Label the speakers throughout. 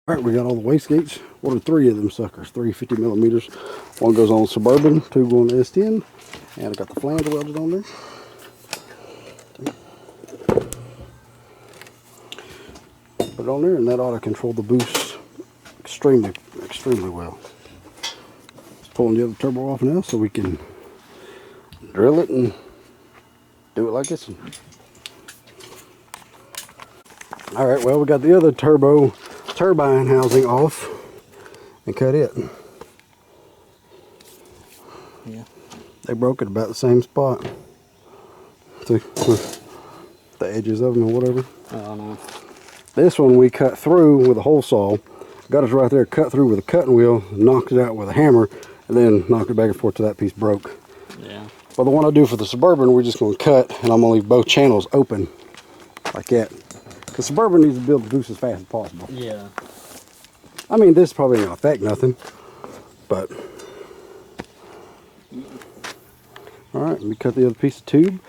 Speaker 1: All right, we got all the wastegates. Ordered 3 of them suckers, 3 50 millimeters. One goes on Suburban, 2 go on the S10, and I got the flange welded on there. Put it on there, and that ought to control the boost extremely well. Just pulling the other turbo off now so we can drill it and do it like this. All right, well, we got the other turbine housing off and cut it.
Speaker 2: Yeah.
Speaker 1: They broke it about the same spot. See, with the edges of them or whatever.
Speaker 2: Oh no.
Speaker 1: This one we cut through with a hole saw. Got us right there, cut through with a cutting wheel, knocked it out with a hammer, and then knocked it back and forth till that piece broke.
Speaker 2: Yeah.
Speaker 1: But the one I do for the Suburban, we're just going to cut, and I'm going to leave both channels open like that. The Suburban needs to build the boost as fast as possible.
Speaker 2: Yeah.
Speaker 1: I mean, this probably ain't gonna affect nothing, but. All right, we cut the other piece of tube,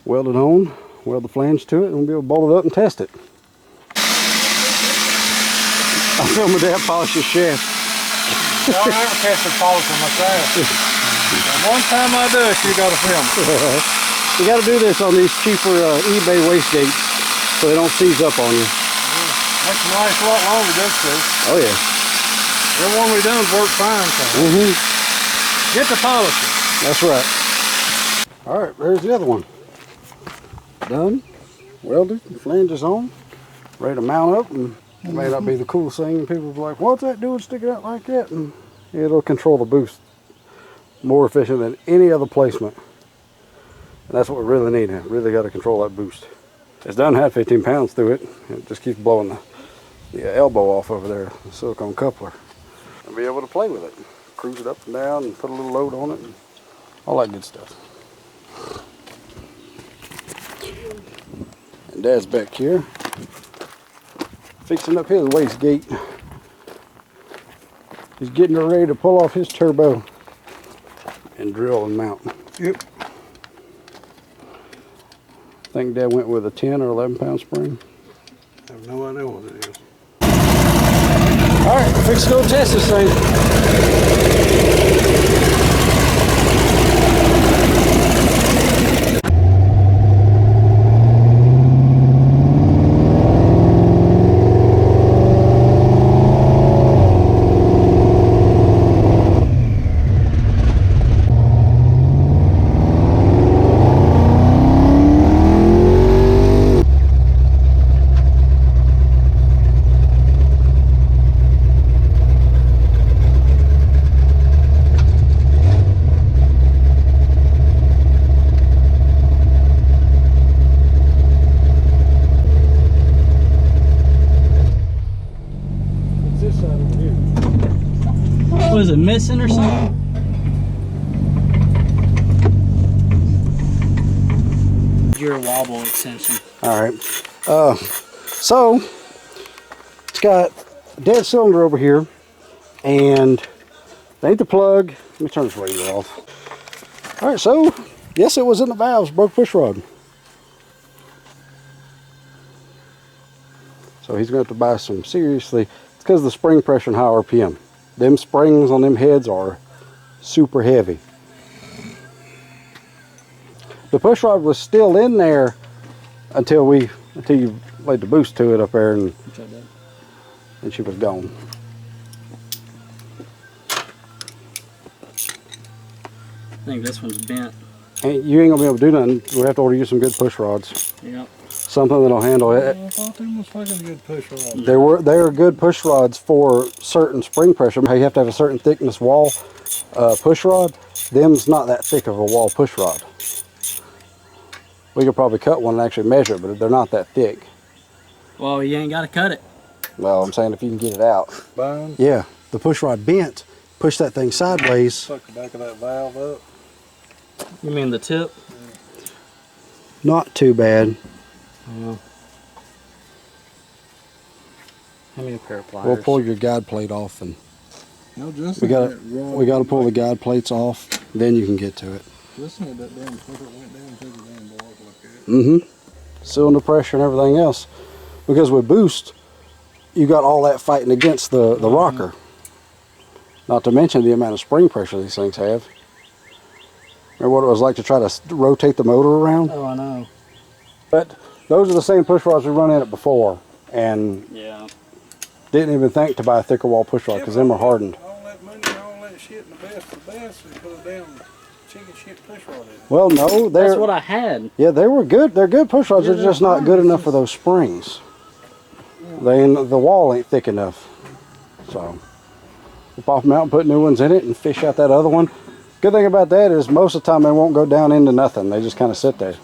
Speaker 1: weld it on, weld the flange to it, and we'll be able to bolt it up and test it. I filmed my dad polish his shaft.
Speaker 3: Don't ever tested polishing my shaft. One time I do it, you gotta film it.
Speaker 1: You gotta do this on these cheaper eBay wastegates, so they don't seize up on you.
Speaker 3: Makes a nice lot longer, does it?
Speaker 1: Oh yeah.
Speaker 3: Every one we done's worked fine. So. Get the polishing.
Speaker 1: That's right. All right, there's the other one. Done, welded, flange is on, ready to mount up, and it may not be the coolest thing. People will be like, what's that doing sticking out like that? And it'll control the boost more efficient than any other placement. And that's what we really need. Really got to control that boost. It's done had 15 pounds through it. It just keeps blowing the elbow off over there, the silicone coupler. And be able to play with it. Cruise it up and down and put a little load on it and all that good stuff. And Dad's back here fixing up his wastegate. He's getting ready to pull off his turbo and drill and mount.
Speaker 3: Yep.
Speaker 1: I think Dad went with a 10 or 11 pound spring.
Speaker 3: I have no idea what it is.
Speaker 1: All right, fix to go test this thing.
Speaker 2: Was it missing or something? Your wobble extension.
Speaker 1: All right. So it's got a dead cylinder over here, and they ain't the plug. Let me turn this radio off. All right. So yes, it was in the valves. Broke push rod. So he's going to have to buy some. Seriously, it's because of the spring pressure and high RPM. Them springs on them heads are super heavy. The push rod was still in there until you laid the boost to it up there, and she was gone.
Speaker 2: I think this one's bent.
Speaker 1: And you ain't gonna be able to do nothing. We'll have to order you some good push rods.
Speaker 2: Yep.
Speaker 1: Something that'll handle it.
Speaker 3: I thought them was fucking good push rods.
Speaker 1: They are good push rods for certain spring pressure. You have to have a certain thickness wall push rod. Them's not that thick of a wall push rod. We could probably cut one and actually measure it, but they're not that thick.
Speaker 2: Well, you ain't got to cut it.
Speaker 1: Well, I'm saying if you can get it out.
Speaker 3: Bone.
Speaker 1: Yeah, the push rod bent. Push that thing sideways.
Speaker 3: Suck the back of that valve up.
Speaker 2: You mean the tip?
Speaker 1: Not too bad.
Speaker 2: How many pair of pliers?
Speaker 1: We'll pull your guide plate off, and
Speaker 3: No, just
Speaker 1: we gotta pull the guide plates off. Then you can get to it.
Speaker 3: Just need that damn filter went down to the damn block like that.
Speaker 1: Cylinder pressure and everything else. Because with boost, you got all that fighting against the rocker. Not to mention the amount of spring pressure these things have. Remember what it was like to try to rotate the motor around?
Speaker 2: Oh, I know.
Speaker 1: But those are the same push rods we run in it before, and
Speaker 2: Yeah.
Speaker 1: didn't even think to buy a thicker wall push rod because them are hardened.
Speaker 3: All that money, all that shit, and the best, and put a damn chicken shit push rod in it.
Speaker 1: Well, no,
Speaker 2: That's what I had.
Speaker 1: yeah, they were good. They're good push rods.
Speaker 2: Yeah,
Speaker 1: they're just not good enough for those springs. The wall ain't thick enough. So we pop them out and put new ones in it and fish out that other one. Good thing about that is most of the time they won't go down into nothing. They just kind of sit there.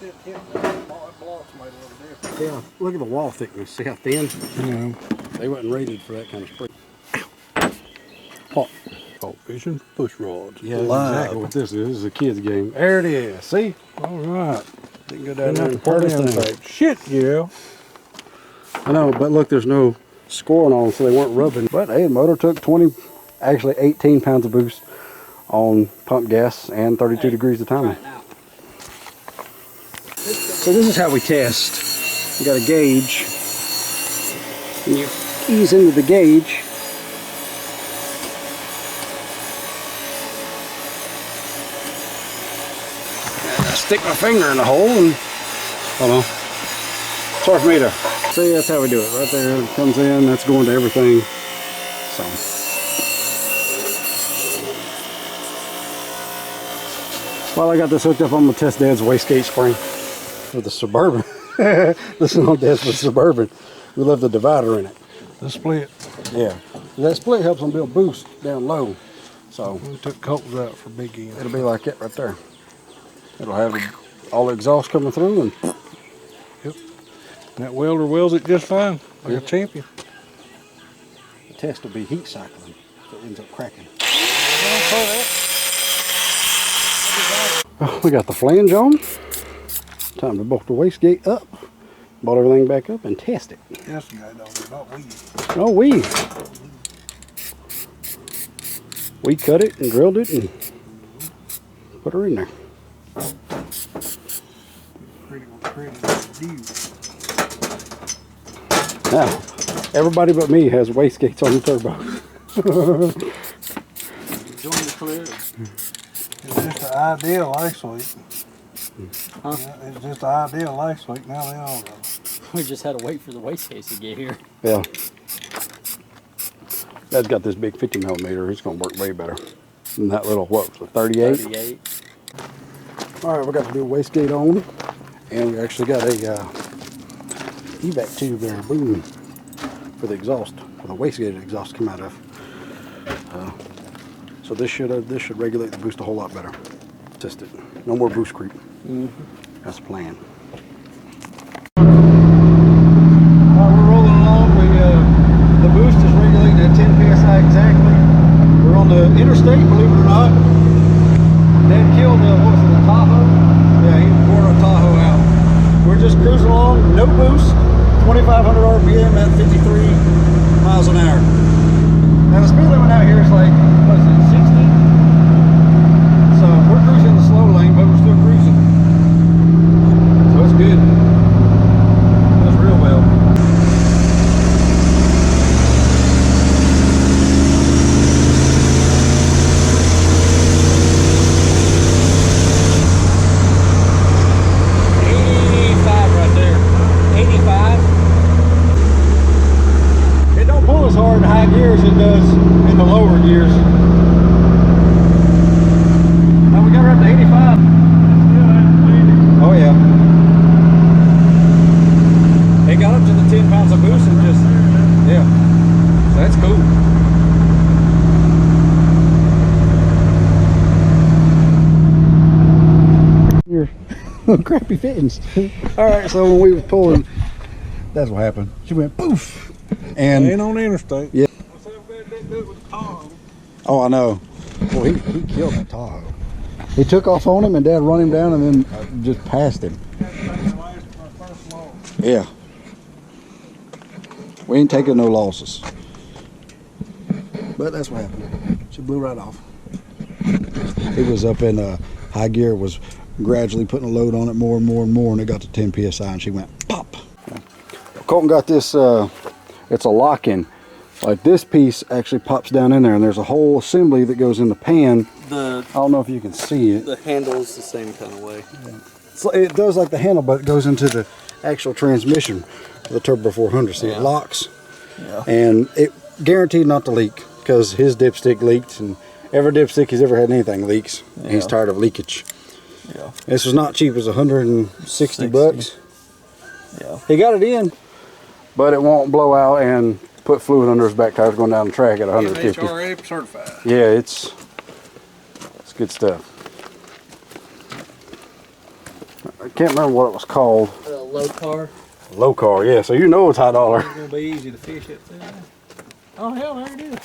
Speaker 1: Yeah, look at the wall thickness. See how thin?
Speaker 3: Yeah.
Speaker 1: They wasn't rated for that kind of spring.
Speaker 3: Caught fishing push rods.
Speaker 1: Yeah, exactly what this is. This is a kid's game. There it is. See?
Speaker 3: All right.
Speaker 1: Didn't go down there and hurt anything.
Speaker 3: Shit, yeah.
Speaker 1: I know, but look, there's no scoring on them, so they weren't rubbing. But hey, the motor took 18 pounds of boost on pump gas and 32 degrees of timing. So this is how we test. You got a gauge. And you ease into the gauge. And I stick my finger in the hole and hold on. It's hard for me to see. That's how we do it. Right there, it comes in. That's going to everything. So. While I got this hooked up, I'm gonna test Dad's wastegate spring for the Suburban. This is on Dad's for the Suburban. We left the divider in it.
Speaker 3: The split.
Speaker 1: Yeah. That split helps them build boost down low. So
Speaker 3: We took coals out for big end.
Speaker 1: it'll be like it right there. It'll have all the exhaust coming through and
Speaker 3: Yep. That welder welds it just fine. Like a champion.
Speaker 1: the test will be heat cycling. So it ends up cracking. Oh, we got the flange on. Time to bolt the wastegate up. Bolt everything back up and test it.
Speaker 3: Yes, guy don't not we.
Speaker 1: Oh, we cut it and drilled it and put her in there.
Speaker 3: Pretty do.
Speaker 1: Now, everybody but me has wastegates on the turbo.
Speaker 3: Join the clear. It's just an ideal ice week.
Speaker 2: Huh?
Speaker 3: Yeah, it's just an ideal ice week. Now they all go.
Speaker 2: We just had to wait for the wastegates to get here.
Speaker 1: Yeah. Dad's got this big 50 millimeter. It's going to work way better than that little, what was it, 38?
Speaker 2: 38.
Speaker 1: All right, we got the new wastegate on. And we actually got a evac tube there, boom, for the exhaust, for the wastegate exhaust to come out of. So this should regulate the boost a whole lot better. Test it. No more boost creep. That's the plan. We're rolling along. The boost is regulating at 10 psi exactly. We're on the interstate, believe it or not. Dad killed what was it, a Tahoe? Yeah, he wore a Tahoe out. We're just cruising along, no boost, 2,500 RPM at 53 miles an hour. Now the speed limit out here is like, what is it, 60? So we're cruising the slow lane, but we're still cruising. So it's good. Does real well. As hard in high gears as it does in the lower gears. Now we got her up to 85. Oh yeah. It got up to the 10 pounds of boost and just, yeah. That's cool. Your crappy fittings. Alright, so when we were pulling, that's what happened. She went poof. And
Speaker 3: ain't on the interstate.
Speaker 1: Yeah.
Speaker 3: What's that bad they do with the Tahoe?
Speaker 1: Oh, I know. Well, he killed that Tahoe. He took off on him and Dad run him down and then just passed him. Yeah. We ain't taking no losses. But that's what happened. She blew right off. It was up in high gear, was gradually putting a load on it more and more and more, and it got to 10 psi and she went pop. Colton got this It's a lock-in. Like this piece actually pops down in there, and there's a whole assembly that goes in the pan. I don't know if you can see it.
Speaker 2: The handle's the same kind of way.
Speaker 1: Yeah. So it does like the handle, but it goes into the actual transmission for the Turbo 400. See, it locks.
Speaker 2: Yeah.
Speaker 1: And it guaranteed not to leak, because his dipstick leaked, and every dipstick he's ever had anything leaks. Yeah. He's tired of leakage.
Speaker 2: Yeah.
Speaker 1: This was not cheap. It was 160 bucks.
Speaker 2: Yeah.
Speaker 1: He got it in, but it won't blow out and put fluid under his back tires going down the track at 150.
Speaker 3: HRA certified.
Speaker 1: Yeah, it's good stuff. I can't remember what it was called.
Speaker 2: Low car.
Speaker 1: Low car, yeah. So you know it's high dollar.
Speaker 2: It's gonna be easy to fish it through. Oh hell, there it is.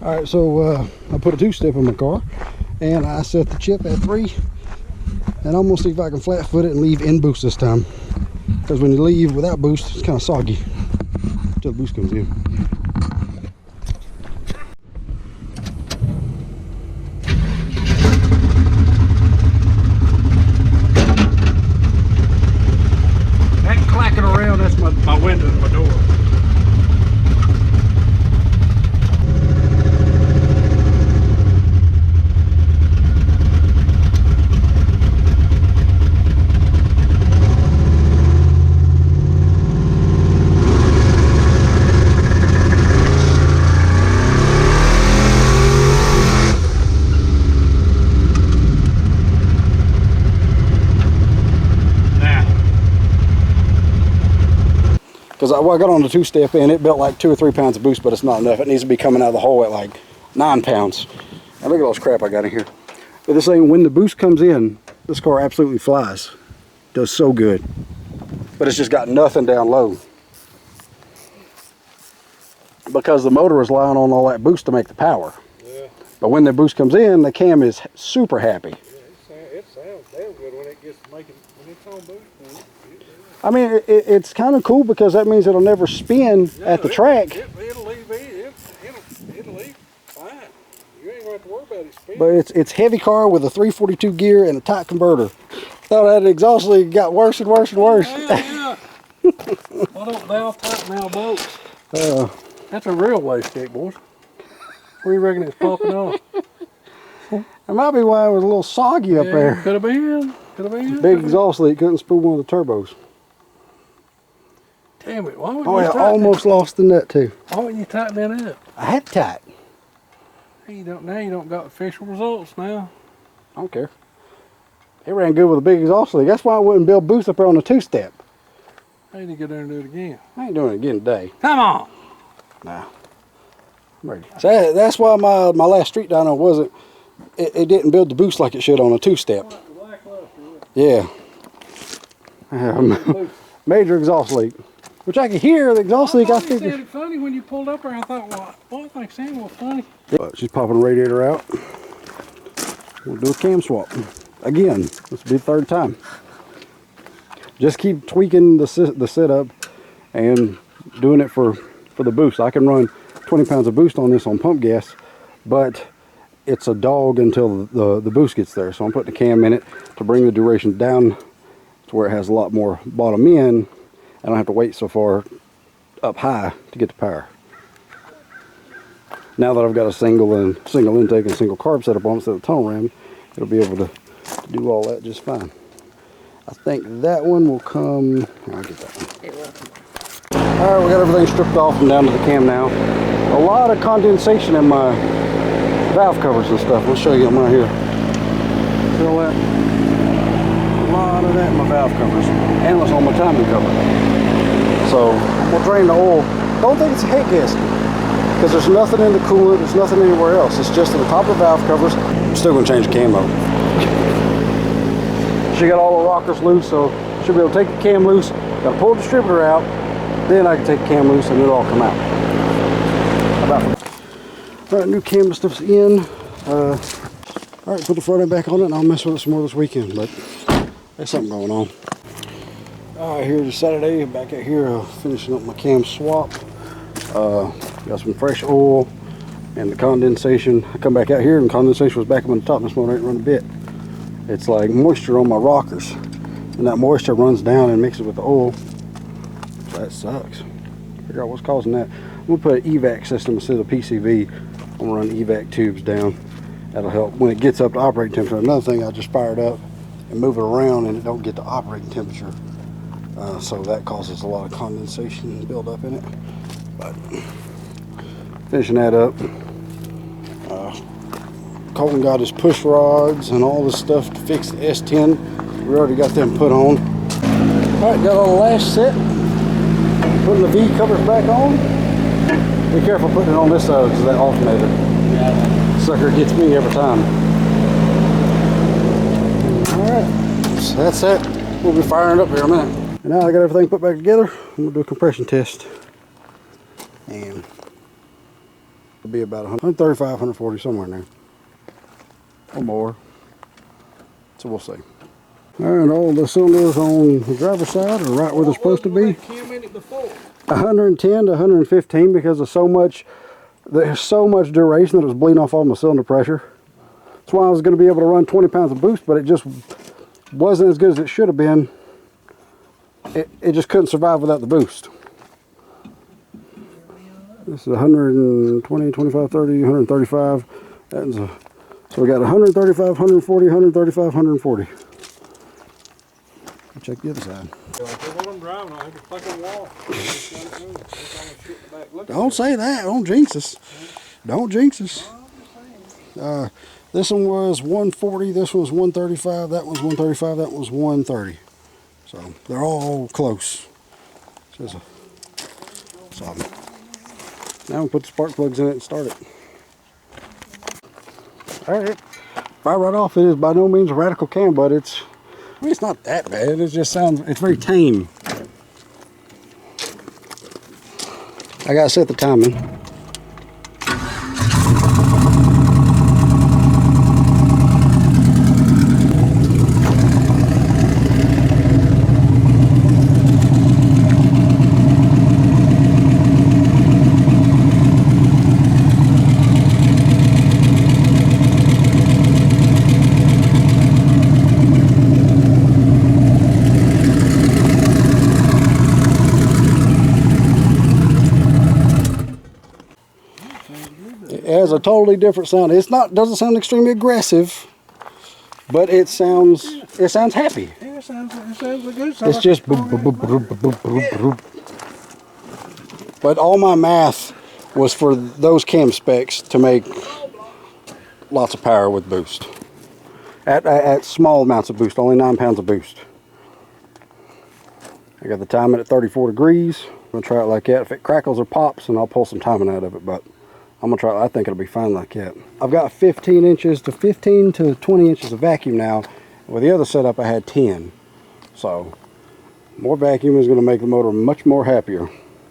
Speaker 1: Alright, so I put a two-step in my car, and I set the chip at 3, and I'm going to see if I can flat foot it and leave in boost this time, because when you leave without boost, it's kind of soggy until the boost comes in. That clacking around, that's my window and my door. Because I got on the two-step and it built like 2 or 3 pounds of boost, but it's not enough. It needs to be coming out of the hole at like 9 pounds. Now look at all this crap I got in here. But this thing, when the boost comes in, this car absolutely flies. Does so good. But it's just got nothing down low. Because the motor is relying on all that boost to make the power. Yeah. But when the boost comes in, the cam is super happy.
Speaker 3: Yeah, it sounds damn good when it gets when it's on boost.
Speaker 1: I mean, it's kind of cool because that means it'll never spin at the track.
Speaker 3: It'll leave fine. You ain't going to have to worry about it spinning.
Speaker 1: But it's heavy car with a 342 gear and a tight converter. Thought that exhaust leak got worse and worse and worse.
Speaker 3: Yeah. Why don't they all tighten our bolts? That's a real wastegate, boys. Where you reckon it's popping off?
Speaker 1: That might be why it was a little soggy up there.
Speaker 3: Could have been.
Speaker 1: Big exhaust leak, couldn't spool one of the turbos.
Speaker 3: Damn it, why would
Speaker 1: Oh,
Speaker 3: you
Speaker 1: I almost lost the nut too.
Speaker 3: Why wouldn't you tighten that up?
Speaker 1: I had to tight.
Speaker 3: Now you don't got official results now.
Speaker 1: I don't care. It ran good with a big exhaust leak. That's why I wouldn't build boost up there on the two-step.
Speaker 3: I need to go there and do it again.
Speaker 1: I ain't doing it again today.
Speaker 3: Come on.
Speaker 1: Nah. I'm ready. So that's why my last street dyno wasn't, it didn't build the boost like it should on a two-step. Yeah. Major exhaust leak. Which I could hear the exhaust leak. I figured.
Speaker 3: You sounded funny when you pulled up there. I thought, well, boy, I think Sam was funny.
Speaker 1: But she's popping the radiator out. We'll do a cam swap. Again, this will be the third time. Just keep tweaking the setup and doing it for the boost. I can run 20 pounds of boost on this on pump gas, but it's a dog until the boost gets there. So I'm putting a cam in it to bring the duration down to where it has a lot more bottom end. I don't have to wait so far up high to get the power. Now that I've got a single intake and single carb setup on instead of tunnel ram, it'll be able to do all that just fine. I think that one will come. I'll get that one.
Speaker 4: It will.
Speaker 1: Alright, we got everything stripped off and down to the cam now. A lot of condensation in my valve covers and stuff. We'll show you them right here. Feel that? A lot of that in my valve covers. And what's on my timing cover. So, we'll drain the oil. Don't think it's a head gasket, because there's nothing in the coolant, there's nothing anywhere else. It's just in the top of the valve covers. I'm still going to change the cam mode. She got all the rockers loose, so she'll be able to take the cam loose. Got to pull the distributor out, then I can take the cam loose and it'll all come out. Alright, new cam stuff's in. Alright, put the front end back on it and I'll mess with it some more this weekend, but there's something going on. Alright, here's Saturday, back out here finishing up my cam swap. Got some fresh oil and the condensation. I come back out here and condensation was back up on the top. This one ain't run a bit. It's like moisture on my rockers, and that moisture runs down and mixes with the oil. So that sucks. Figure out what's causing that. I'm gonna put an evac system instead of PCV. I'm gonna run evac tubes down. That'll help when it gets up to operating temperature. Another thing, I just fire it up and move it around and it don't get to operating temperature. So that causes a lot of condensation and build up in it. But finishing that up. Colton got his push rods and all this stuff to fix the S10. We already got them put on. Alright, got all the lash set. Putting the V covers back on. Be careful putting it on this side because that alternator. Sucker gets me every time. Alright, so that's it. We'll be firing it up here in a minute. And now I got everything put back together. I'm going to do a compression test. And it'll be about 135, 140, somewhere in there. Or more. So we'll see. Alright, all the cylinders on the driver's side are right where they're supposed to be. 110 to 115 because of there's so much duration that it was bleeding off all my cylinder pressure. That's why I was going to be able to run 20 pounds of boost, but it just wasn't as good as it should have been. It just couldn't survive without the boost. This is 120, 25, 30, 135. So we got 135, 140, 135, 140. Check the other side. Don't say that. Don't jinx us. Don't jinx us. This one was 140. This one was 135. That one's 135. That one's 130. So they're all close. So now we'll put the spark plugs in it and start it. Alright, fire right off. It is by no means a radical cam, but it's not that bad. It just sounds, it's very tame. I gotta set the timing. It has a totally different sound. Doesn't sound extremely aggressive, but it sounds happy.
Speaker 3: Yeah, it sounds like good.
Speaker 1: It's just boop, boop, boop, boop, boop, boop, boop. But all my math was for those cam specs to make lots of power with boost. At small amounts of boost, only 9 pounds of boost. I got the timing at 34 degrees. I'm gonna try it like that. If it crackles or pops, then I'll pull some timing out of it, but I'm gonna try it. I think it'll be fine like that. I've got 15 to 20 inches of vacuum now. With the other setup I had 10. So More vacuum is going to make the motor much more happier.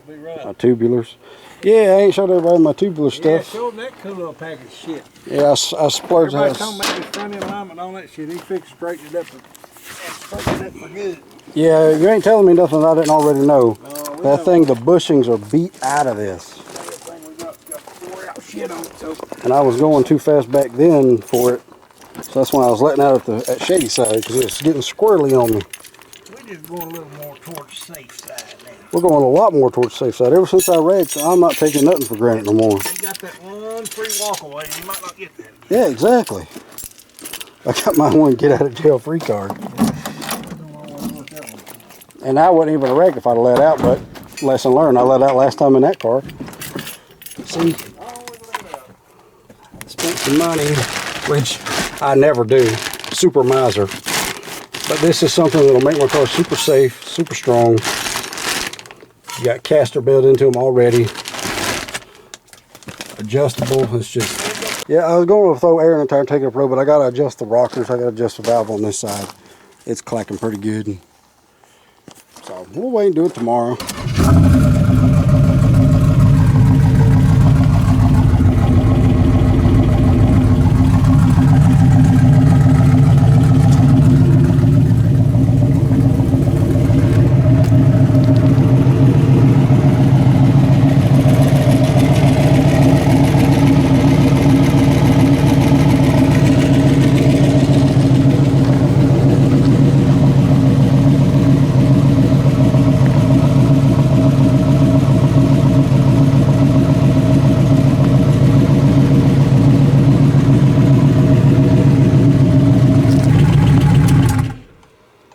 Speaker 3: Be right.
Speaker 1: My tubulars. Yeah, I ain't showed everybody my tubular
Speaker 3: Yeah,
Speaker 1: stuff.
Speaker 3: show them that cool little package shit.
Speaker 1: Yeah, I splurged
Speaker 3: Everybody
Speaker 1: that.
Speaker 3: talking about this front end alignment and all that shit. He fixed straightened it up for good.
Speaker 1: Yeah, you ain't telling me nothing I didn't already know.
Speaker 3: We
Speaker 1: That
Speaker 3: know
Speaker 1: thing, the bushings are beat out of this.
Speaker 3: everything we got wore out shit on it. So
Speaker 1: And I was going too fast back then for it. So that's when I was letting out at Shady Side because it's getting squirrely on me.
Speaker 3: we just going a little more towards safe side now.
Speaker 1: We're going a lot more towards the safe side. Ever since I wrecked, I'm not taking nothing for granted no more.
Speaker 3: You got that one free walk away. You might not get that.
Speaker 1: Yeah, exactly. I got my one get out of jail free card. And I wouldn't even have wrecked if I'd have let out, but lesson learned. I let out last time in that car. See, spent some money, which I never do. Super miser. But this is something that'll make my car super safe, super strong. You got caster built into them already. Adjustable. It's just, yeah, I was going to throw air in the tire and take it up road, but I got to adjust the rockers. I got to adjust the valve on this side. It's clacking pretty good. So we'll wait and do it tomorrow.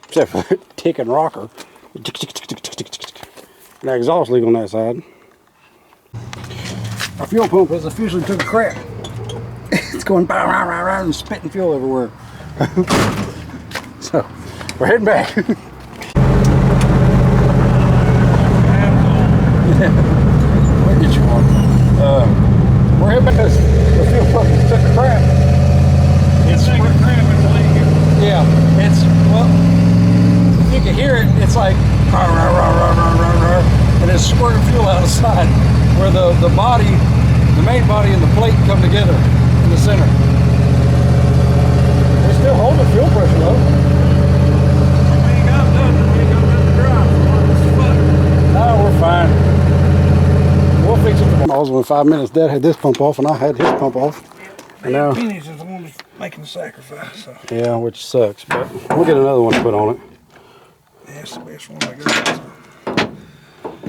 Speaker 1: Except for the ticking rocker. And that exhaust leak on that side. Our fuel pump has officially took a crap. It's going rah, rah, rah, rah, and spitting fuel everywhere. So we're heading back. We'll get you one. We're heading back because the fuel pump took a crap.
Speaker 3: It's taking a crap in the leak.
Speaker 1: Yeah, it's, well, you can hear it, it's like rah, rah, rah, rah, rah, rah, rah, and it's squirting fuel out of the side where the body, the main body and the plate come together in the center. We still hold the fuel pressure though.
Speaker 3: We ain't got nothing. We ain't got nothing to drive.
Speaker 1: No, we're fine. We'll fix it tomorrow. I was in 5 minutes. Dad had this pump off and I had his pump off. And now,
Speaker 3: Penny's is the one that's making the sacrifice. So.
Speaker 1: yeah, which sucks, but we'll get another one to put on it.
Speaker 3: That's the best one I got.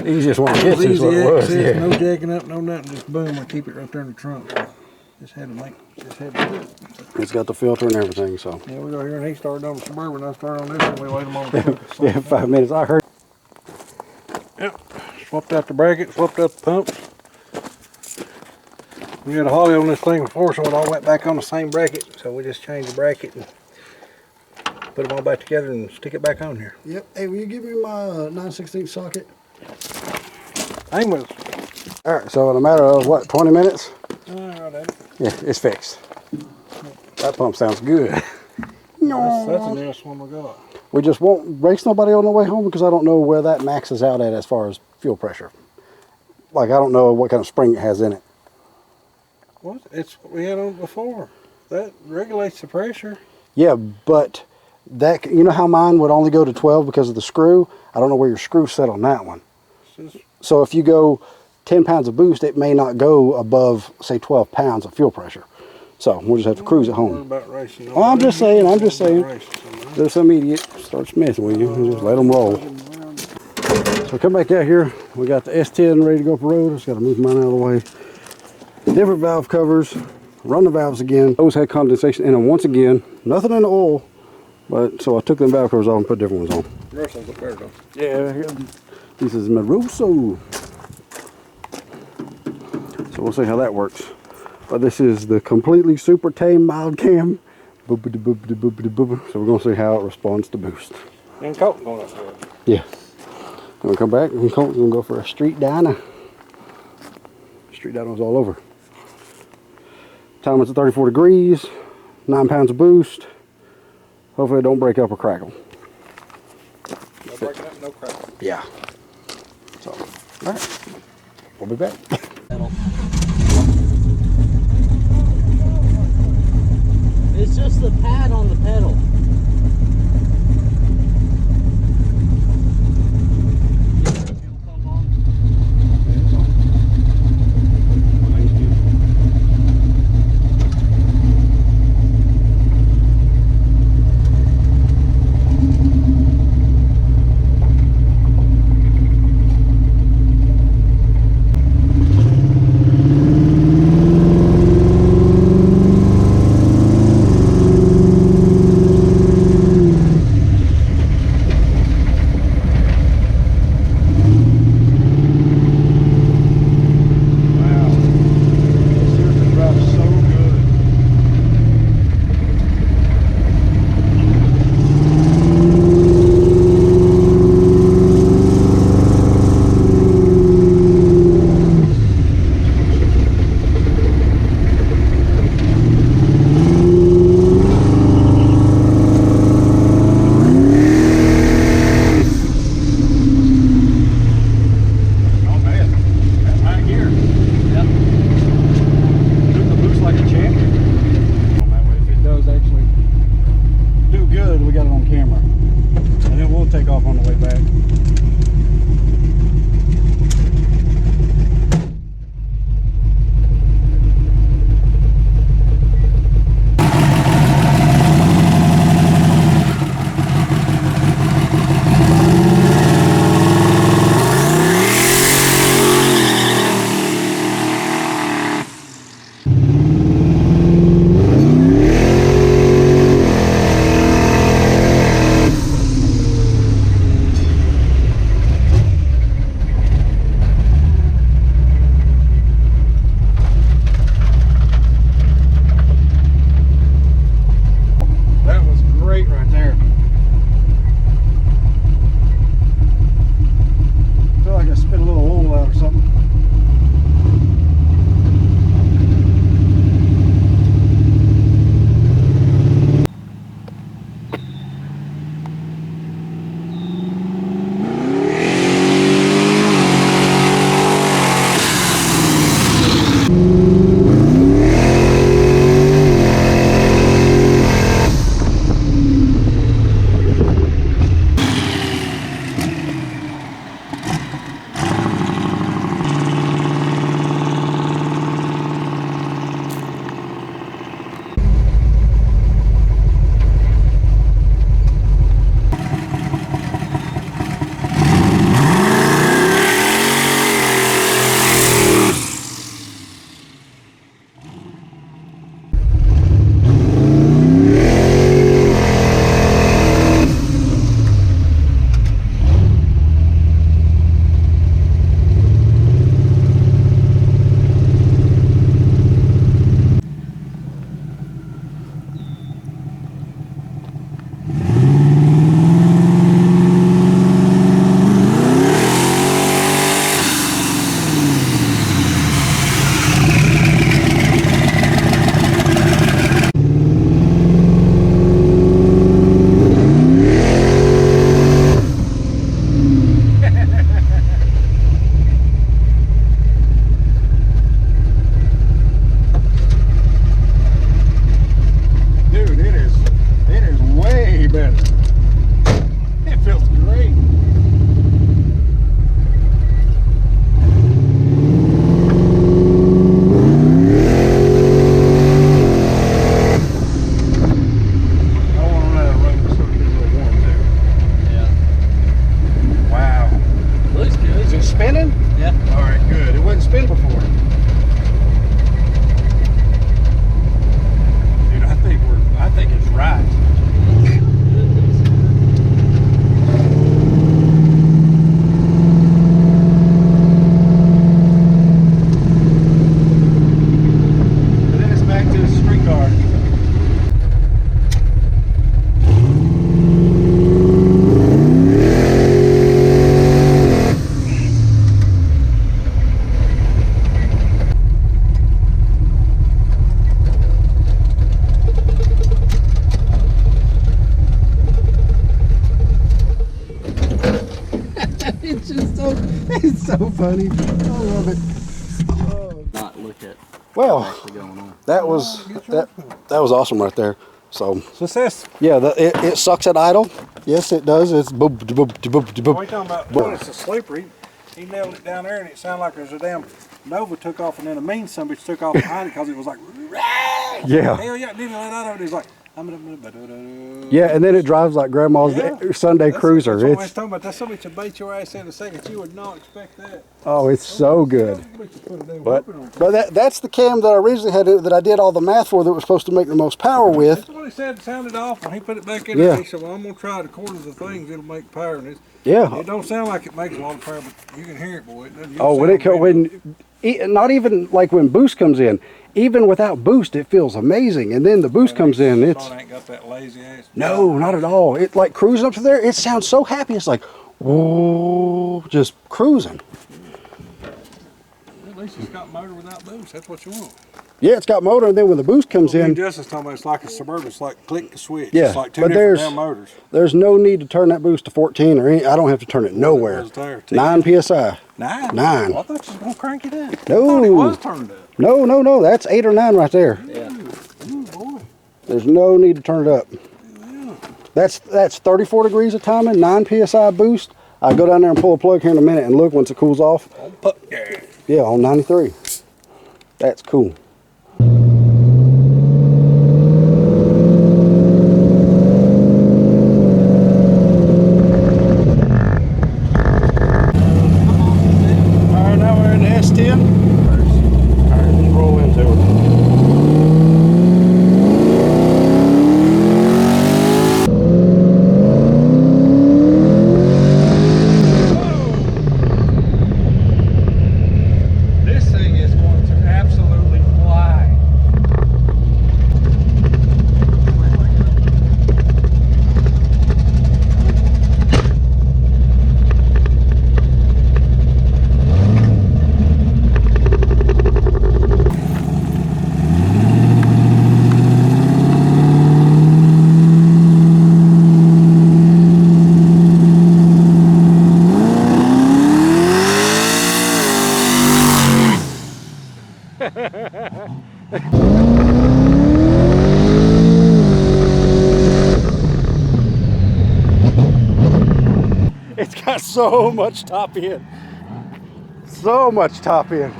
Speaker 1: Easiest one to get is what it was.
Speaker 3: Access,
Speaker 1: Yeah.
Speaker 3: no jacking up, no nothing. Just boom, I keep it right there in the trunk. Just had to do it.
Speaker 1: It's got the filter and everything, so.
Speaker 3: Yeah, we go here and he started on the Suburban. I started on this one. We laid them on the trunk.
Speaker 1: Yeah, 5 minutes. I heard.
Speaker 3: Yep. Swapped out the bracket, swapped out the pumps. We had a holly on this thing before, so it all went back on the same bracket. So we just changed the bracket and put them all back together and stick it back on here.
Speaker 1: Yep. Hey, will you give me my 9/16 socket?
Speaker 3: Aim was.
Speaker 1: All right. So in a matter of what, 20 minutes?
Speaker 3: Right at it.
Speaker 1: Yeah, it's fixed. That pump sounds good.
Speaker 3: That's the newest one we got.
Speaker 1: We just won't race nobody on the way home because I don't know where that maxes out at as far as fuel pressure. Like I don't know what kind of spring it has in it.
Speaker 3: What? It's what we had on it before. That regulates the pressure.
Speaker 1: Yeah, but that, you know how mine would only go to 12 because of the screw? I don't know where your screw set on that one. So if you go 10 pounds of boost, it may not go above, say, 12 pounds of fuel pressure. So we'll just have to cruise at home.
Speaker 3: About racing.
Speaker 1: Oh, I'm just saying. There's some idiot starts messing with you. Just let them roll. So come back out here. We got the S10 ready to go up the road. Just got to move mine out of the way. Different valve covers. Run the valves again. Those had condensation in them once again. Nothing in the oil. But so I took them valve covers off and put different ones on.
Speaker 3: Russell's up there though.
Speaker 1: Yeah, this is Maruso. So we'll see how that works. But this is the completely super tame mild cam. So we're going to see how it responds to boost.
Speaker 3: And Colton going up there.
Speaker 1: Yeah. I'm going to come back and Colton's going to go for a street dyno. Street dyno's all over. Time it's at 34 degrees. 9 pounds of boost. Hopefully it don't break up or crackle.
Speaker 3: No breaking up,
Speaker 2: no crap.
Speaker 1: Yeah. So, all right. We'll be back.
Speaker 4: It's just the pad on the pedal.
Speaker 1: so funny. I love it.
Speaker 4: Not look at
Speaker 1: Well,
Speaker 4: what's actually going on.
Speaker 1: that was awesome right there. So
Speaker 3: Success.
Speaker 1: yeah, it sucks at idle. Yes, it does. It's boop boop boop boop
Speaker 3: What are
Speaker 1: boop.
Speaker 3: you talking about? Boy, it's a sleeper. He nailed it down there, and it sounded like there's a damn Nova took off, and then a mean son bitch took off behind it because it was like,
Speaker 1: Yeah.
Speaker 3: hell yeah, didn't let out of it. It was like,
Speaker 1: Yeah, and then it drives like grandma's Sunday cruiser.
Speaker 3: That's what I was
Speaker 1: It's
Speaker 3: talking about. That's something to bait your ass in a second. You would not expect that.
Speaker 1: oh, it's so good. But that's the cam that I originally had that I did all the math for that was supposed to make the most power with.
Speaker 3: That's what he said. Sounded off when he put it back in
Speaker 1: Yeah.
Speaker 3: there. He said, "Well, I'm gonna try it according to the things. It'll make power." And
Speaker 1: Yeah.
Speaker 3: it don't sound like it makes a lot of power, but you can hear it, boy. It doesn't-
Speaker 1: Oh, not even like when boost comes in, even without boost, it feels amazing. And then the boost comes in, it's
Speaker 3: Son ain't got that lazy ass.
Speaker 1: no, not at all. It like cruising up to there. It sounds so happy. It's like, whoa, just cruising.
Speaker 3: At least it's got motor without boost. That's what you want.
Speaker 1: Yeah, it's got motor, and then when the boost comes in,
Speaker 3: Justin's talking about it's like a Suburban. It's like click the switch.
Speaker 1: Yeah,
Speaker 3: It's like two
Speaker 1: but
Speaker 3: different damn motors.
Speaker 1: there's no need to turn that boost to 14 or any. I don't have to turn it nowhere.
Speaker 3: Was there?
Speaker 1: 9 psi.
Speaker 3: 9?
Speaker 1: Nine.
Speaker 3: Well, I thought you was gonna crank it up. I
Speaker 1: No.
Speaker 3: thought it was turned up.
Speaker 1: No. That's 8 or 9 right there.
Speaker 4: Yeah.
Speaker 3: Ooh, boy.
Speaker 1: There's no need to turn it up. That's 34 degrees of timing, 9 psi boost. I'll go down there and pull a plug here in a minute and look once it cools off.
Speaker 3: Yeah.
Speaker 1: Yeah, on 93. That's cool. Alright, now we're in the S10. Alright, let's roll into it.
Speaker 3: This thing is going to absolutely fly.
Speaker 1: It's got so much top end. So much top end.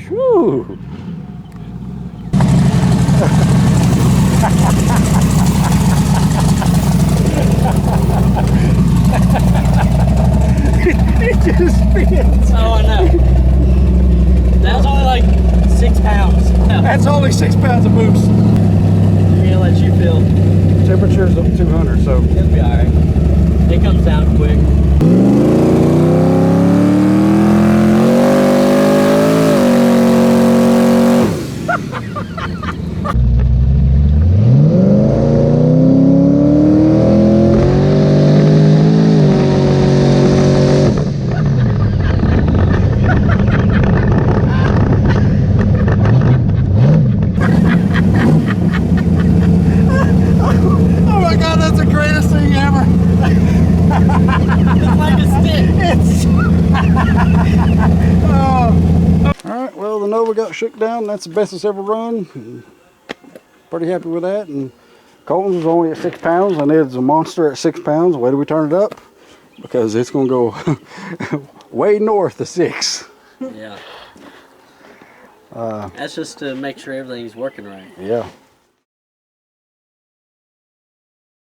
Speaker 1: Whew. It just spins.
Speaker 4: Oh, I know. That was only like 6 pounds.
Speaker 1: That's only 6 pounds of boost.
Speaker 4: I'm gonna let you feel.
Speaker 1: Temperature's up 200, so
Speaker 4: It'll be alright. It comes down quick.
Speaker 1: oh my god, that's the greatest thing ever.
Speaker 4: It's like a stick.
Speaker 1: All right, well, the Nova got shook down. That's the best it's ever run. pretty happy with that. And Colton's was only at 6 pounds. I needed a monster at 6 pounds. Why do we turn it up? Because it's going to go way north of 6.
Speaker 4: Yeah. That's just to make sure everything's working right.
Speaker 1: Yeah.